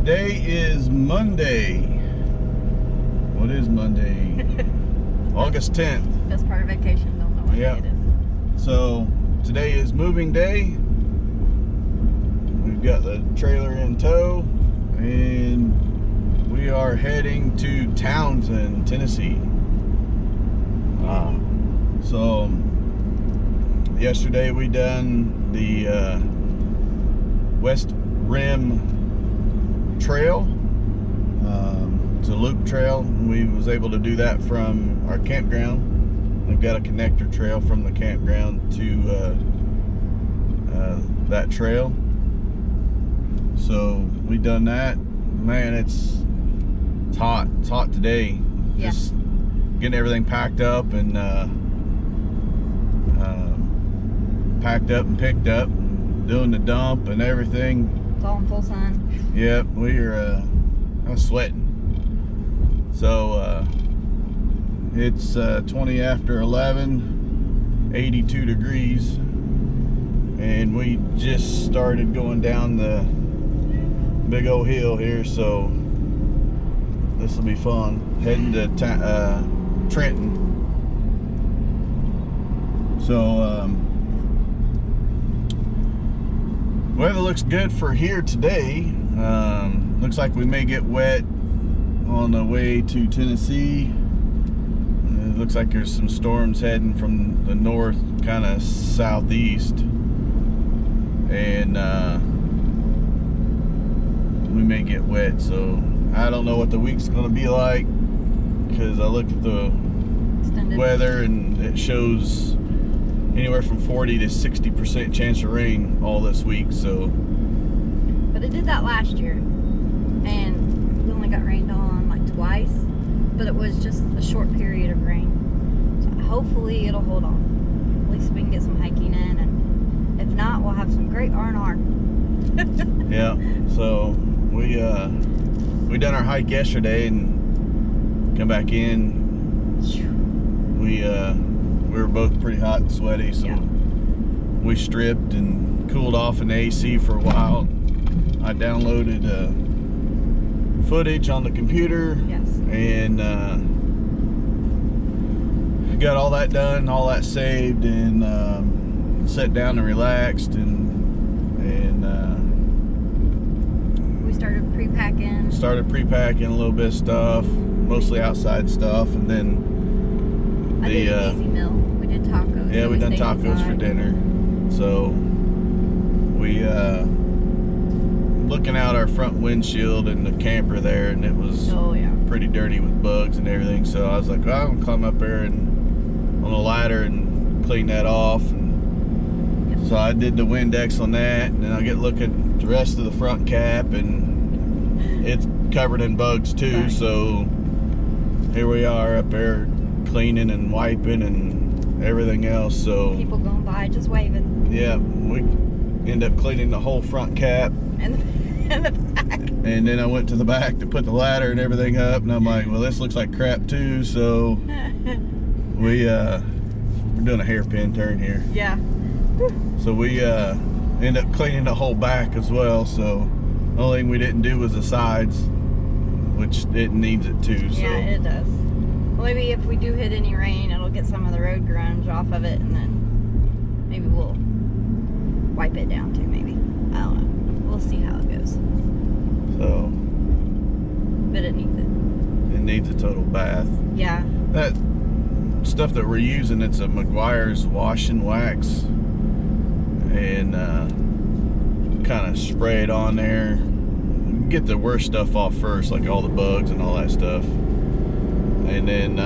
Today is Monday. What is Monday? August 10th. Best part of vacation, don't know what day it is. So today is moving day. We've got the trailer in tow and we are heading to Townsend, Tennessee. So yesterday we done the West Rim Trail. It's a loop trail. We was able to do that from our campground. We've got a connector trail from the campground to that trail. So we done that. Man, it's hot. It's hot today. Yeah. Just getting everything packed up and picked up, doing the dump and everything. It's all in full sun. Yep, we're I'm sweating. So it's 20 after 11, 82 degrees, and we just started going down the big old hill here, so this will be fun. Heading to Trenton. So weather looks good for here today. Looks like we may get wet on the way to Tennessee. It looks like there's some storms heading from the north, kind of southeast, and we may get wet. So I don't know what the week's gonna be like, because I looked at the weather and it shows anywhere from 40 to 60% chance of rain all this week. So, but it did that last year, and we only got rained on like twice, but it was just a short period of rain. So hopefully it'll hold on. At least we can get some hiking in, and if not, we'll have some great R&R. yeah. So we done our hike yesterday and come back in. We were both pretty hot and sweaty, so yeah. We stripped and cooled off in the AC for a while. I downloaded footage on the computer. Yes. And got all that done, all that saved, and sat down and relaxed, and we started pre-packing. Started pre-packing a little bit of stuff, mostly outside stuff, and then I did an easy meal. We did tacos. Yeah, we done tacos inside for dinner. So we looking out our front windshield in the camper there, and it was pretty dirty with bugs and everything. So I was like, well, I'm gonna climb up there and on a ladder and clean that off. And so I did the Windex on that, and then I get looking at the rest of the front cap, and it's covered in bugs too. So here we are up there cleaning and wiping and everything else. So people going by just waving. Yeah, we end up cleaning the whole front cap and the back. And then I went to the back to put the ladder and everything up, and I'm like, well, this looks like crap too. So we're doing a hairpin turn here. Yeah. So we end up cleaning the whole back as well. So the only thing we didn't do was the sides, which it needs it too. So. Yeah, it does. Well, maybe if we do hit any rain, it'll get some of the road grunge off of it, and then maybe we'll wipe it down too, maybe. I don't know. We'll see how it goes. So. But it needs it. It needs a total bath. Yeah. That stuff that we're using, it's a McGuire's wash and wax. And kind of spray it on there. Get the worst stuff off first, like all the bugs and all that stuff. And then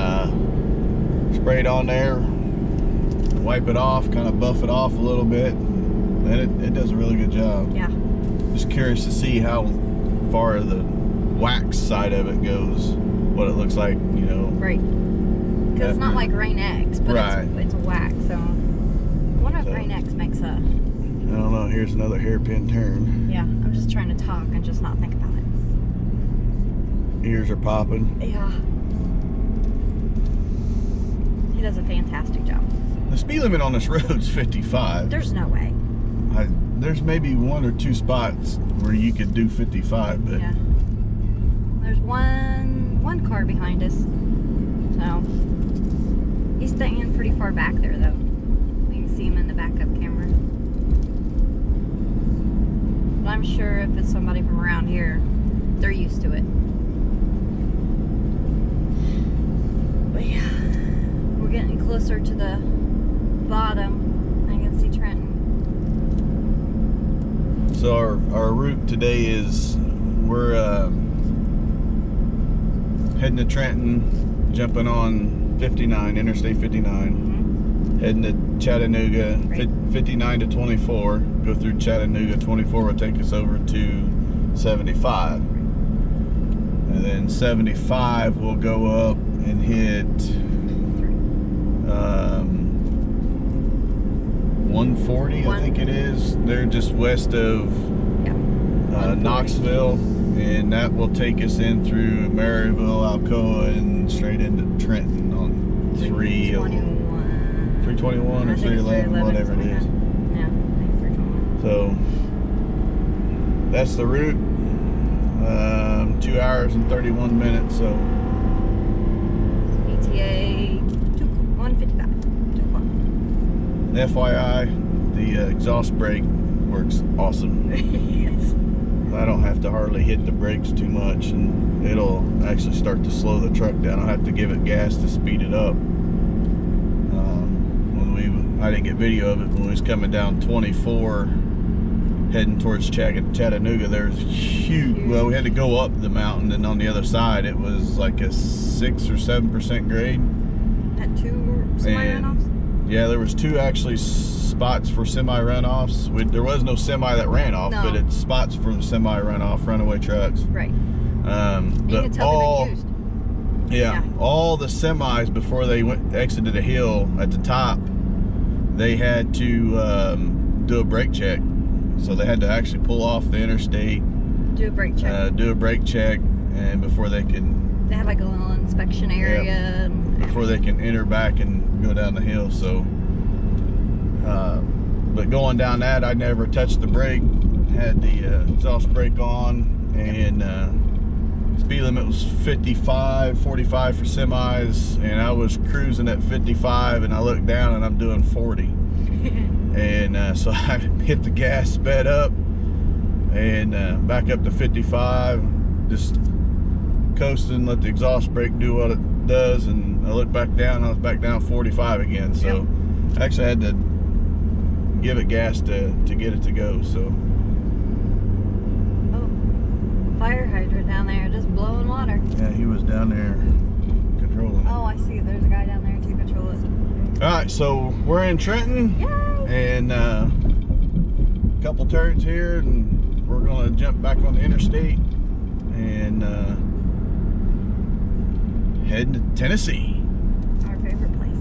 spray it on there, wipe it off, kind of buff it off a little bit, and it does a really good job. Yeah. Just curious to see how far the wax side of it goes, what it looks like, you know. Right. Because it's not like Rain X, but it's a wax, so I wonder if Rain X makes a... I don't know, here's another hairpin turn. Yeah, I'm just trying to talk and just not think about it. Ears are popping. Yeah. He does a fantastic job. The speed limit on this road's 55. There's no way. There's maybe one or two spots where you could do 55, but yeah. there's one car behind us. So he's staying pretty far back there, though. You can see him in the backup camera. But I'm sure if it's somebody from around here, they're used to it. But yeah, we're getting closer to the bottom. I can see Trenton. So our route today is we're heading to Trenton, jumping on 59, Interstate 59, heading to Chattanooga, 59 to 24, go through Chattanooga, 24 will take us over to 75. And then 75 will go up and hit 140, I think it is. They're just west of Knoxville, and that will take us in through Maryville, Alcoa, and straight into Trenton on 321 or 311, whatever it is. Yeah, I think 321. So that's the route. 2 hours and 31 minutes. So ETA 155. FYI, the exhaust brake works awesome. Yes. I don't have to hardly hit the brakes too much, and it'll actually start to slow the truck down. I'll have to give it gas to speed it up. I didn't get video of it when we was coming down 24 heading towards Chattanooga. There's huge, well, we had to go up the mountain, and on the other side it was like a 6 or 7% grade. Had 2 semi-runoffs? Yeah, there was 2 actually spots for semi-runoffs. There was no semi that ran off, but it's spots for the semi-runoff, runaway trucks. Right. But all, all the semis before they exited a hill at the top, they had to do a brake check. So they had to actually pull off the interstate, do a brake check, and before they can. They had like a little inspection area. Before they can enter back and go down the hill. So, but going down that, I never touched the brake. Had the exhaust brake on, and speed limit was 55, 45 for semis, and I was cruising at 55, and I looked down and I'm doing 40. And so I hit the gas, sped up, and back up to 55, just coasting, let the exhaust brake do what it does, and I looked back down, I was back down 45 again. So I actually had to give it gas to get it to go. So fire hydrant down there just blowing water. Yeah, he was down there controlling it. Oh, I see. There's a guy down there to control it. Alright, so we're in Trenton. Yay! And a couple turns here, and we're gonna jump back on the interstate and head to Tennessee. Our favorite place.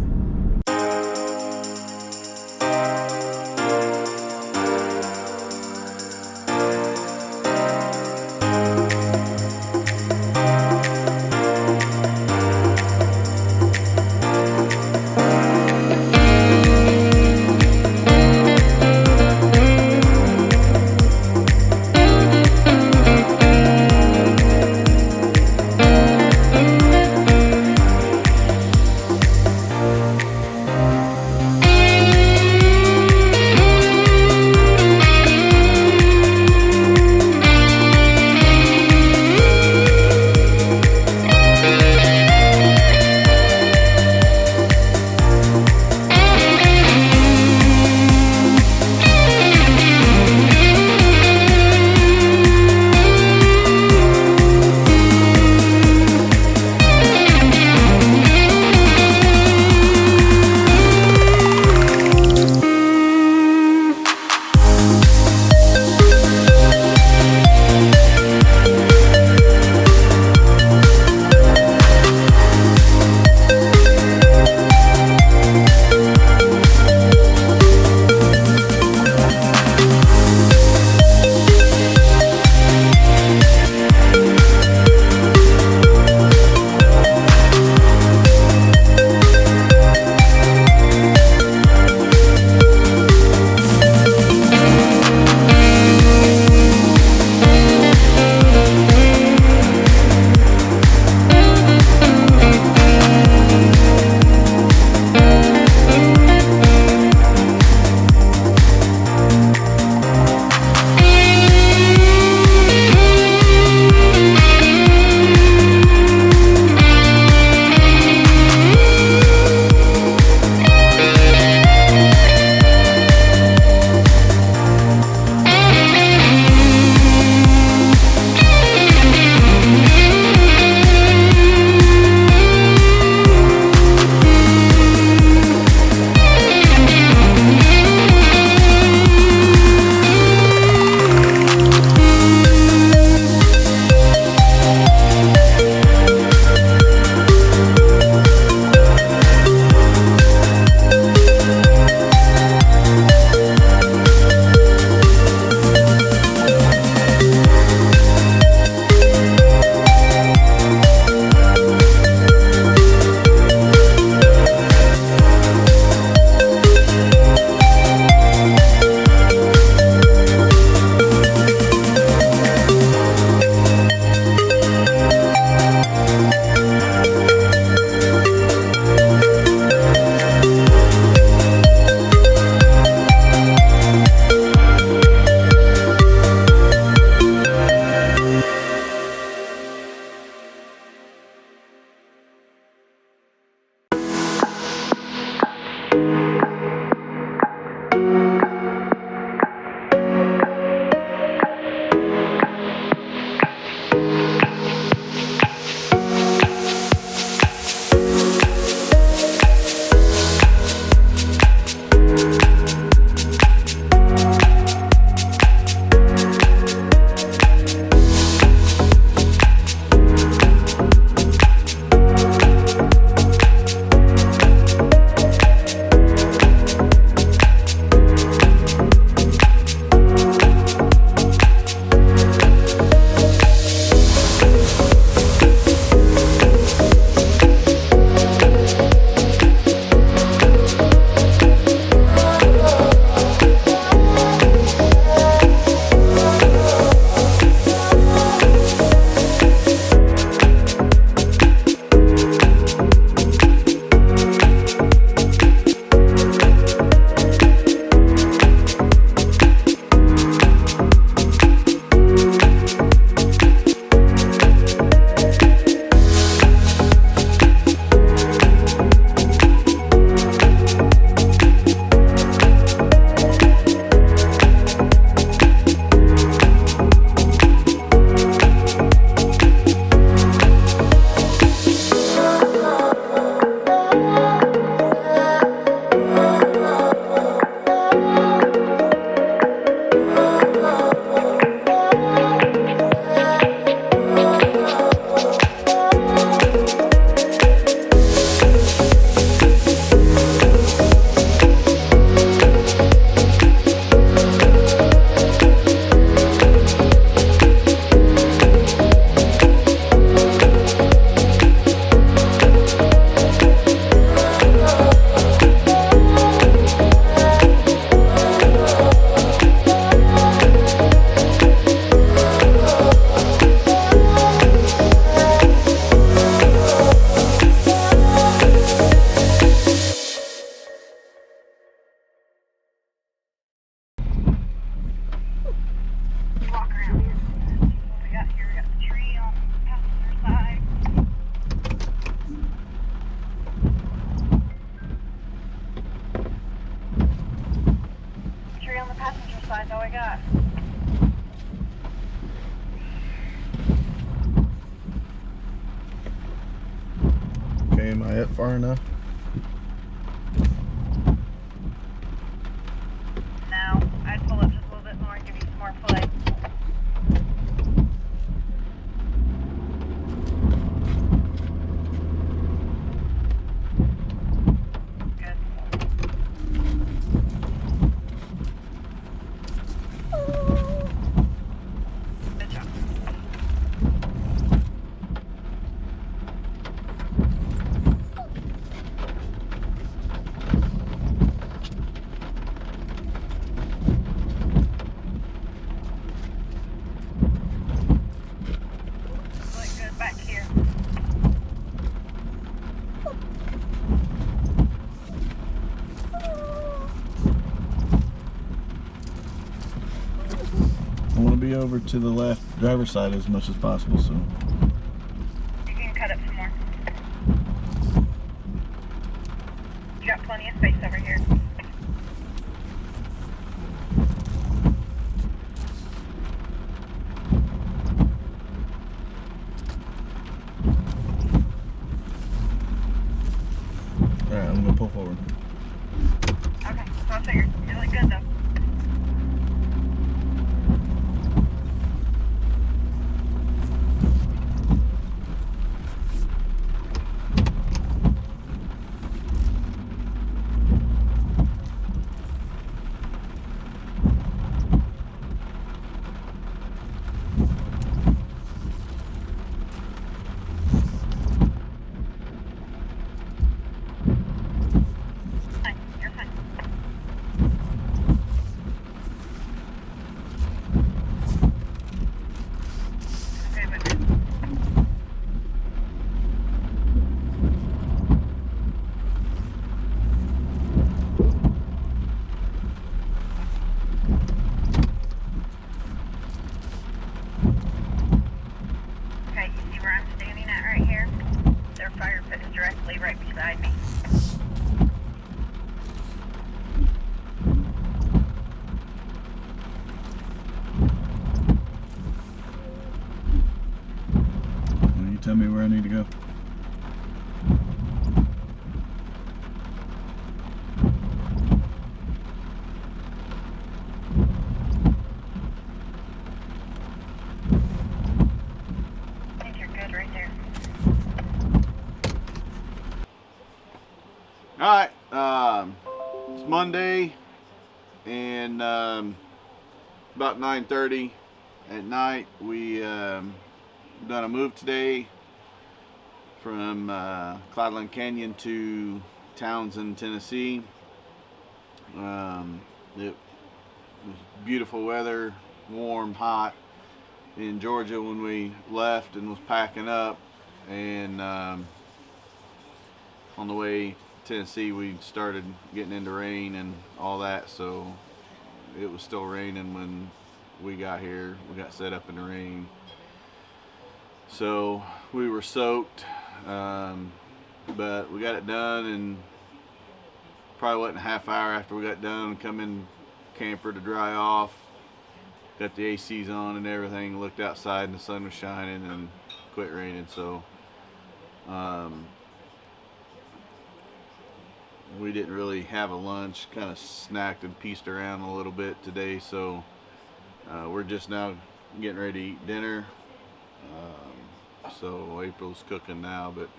side's all we got. Okay, am I up far enough? No, I'd pull up just a little bit more and give you some more play. Over to the left driver's side as much as possible, so you can cut up some more. You got plenty of space over here. Alright, I'm gonna pull forward. Okay, so I figured. You look good though. Right beside me. You tell me where I need to go. I think you're good right there. Alright, it's Monday, and about 9:30 at night. We done a move today from Cloudland Canyon to Townsend, Tennessee. It was beautiful weather, warm, hot in Georgia when we left and was packing up, and on the way Tennessee we started getting into rain and all that, so it was still raining when we got here. We got set up in the rain, so we were soaked, but we got it done, and probably wasn't a half hour after we got done, come in camper to dry off, got the ACs on and everything, looked outside and the sun was shining and quit raining. So we didn't really have a lunch, kind of snacked and pieced around a little bit today, so we're just now getting ready to eat dinner. So April's cooking now, but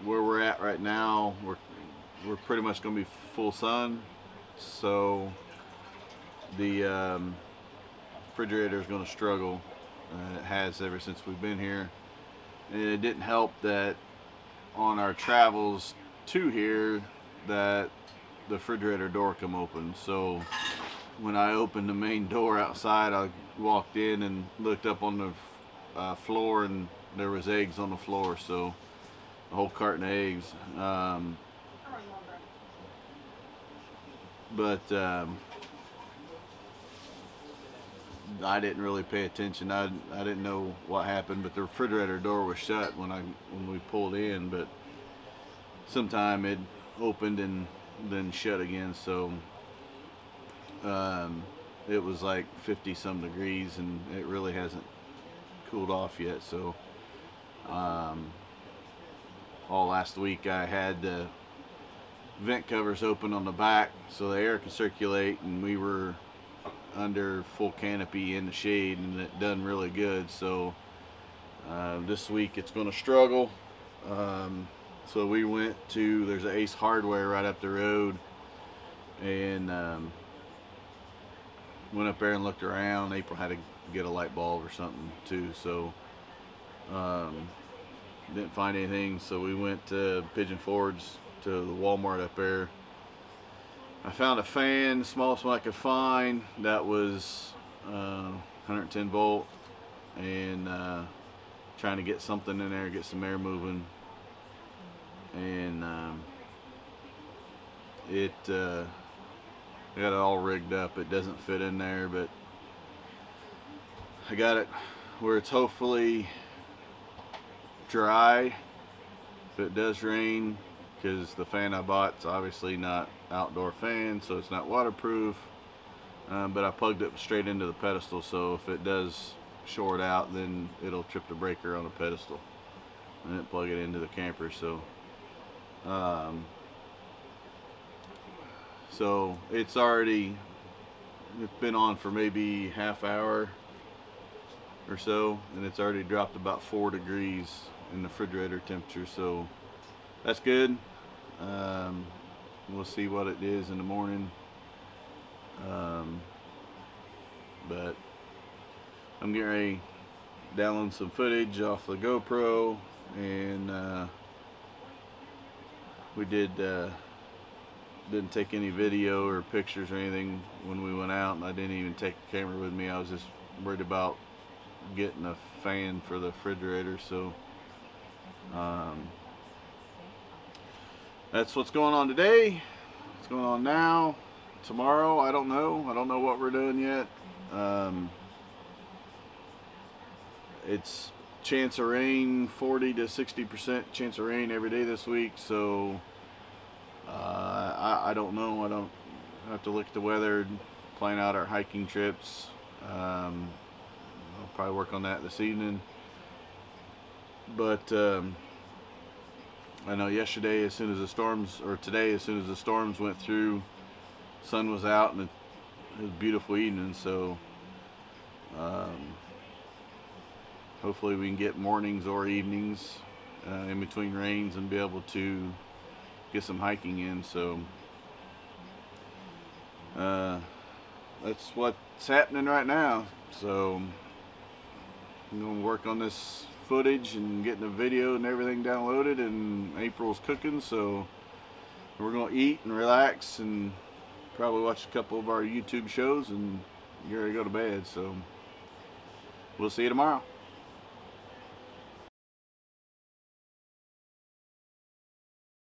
where we're at right now, we're pretty much going to be full sun, so the refrigerator is going to struggle. It has ever since we've been here, and it didn't help that on our travels to here that the refrigerator door come open. So when I opened the main door outside, I walked in and looked up on the floor, and there was eggs on the floor, so a whole carton of eggs. But I didn't really pay attention. I didn't know what happened, but the refrigerator door was shut when we pulled in, but sometime it opened and then shut again. So it was like 50 some degrees, and it really hasn't cooled off yet. So all last week I had the vent covers open on the back so the air could circulate, and we were under full canopy in the shade, and it done really good. So this week it's going to struggle. So we went to, there's an Ace Hardware right up the road, and went up there and looked around. April had to get a light bulb or something too, so didn't find anything. So we went to Pigeon Forge to the Walmart up there. I found a fan, the smallest one I could find, that was 110 volt, and trying to get something in there, get some air moving, and I got it all rigged up. It doesn't fit in there, but I got it where it's hopefully dry if it does rain, because the fan I bought is obviously not outdoor fan, so it's not waterproof, but I plugged it straight into the pedestal, so if it does short out, then it'll trip the breaker on the pedestal and then plug it into the camper. So so it's been on for maybe half hour or so, and it's already dropped about 4 degrees in the refrigerator temperature, so that's good. We'll see what it is in the morning, but I'm getting ready to download some footage off the GoPro, and we didn't take any video or pictures or anything when we went out, and I didn't even take a camera with me. I was just worried about getting a fan for the refrigerator. So that's what's going on today. What's going on now. Tomorrow, I don't know what we're doing yet. It's chance of rain, 40 to 60% chance of rain every day this week, so I don't know. I don't have to look at the weather, plan out our hiking trips. I'll probably work on that this evening. But I know yesterday, as soon as the storms, or today, as soon as the storms went through, sun was out, and it was a beautiful evening. So hopefully we can get mornings or evenings in between rains and be able to get some hiking in. So that's what's happening right now. So I'm going to work on this footage and getting the video and everything downloaded, and April's cooking, so we're going to eat and relax and probably watch a couple of our YouTube shows and get ready to go to bed. So we'll see you tomorrow.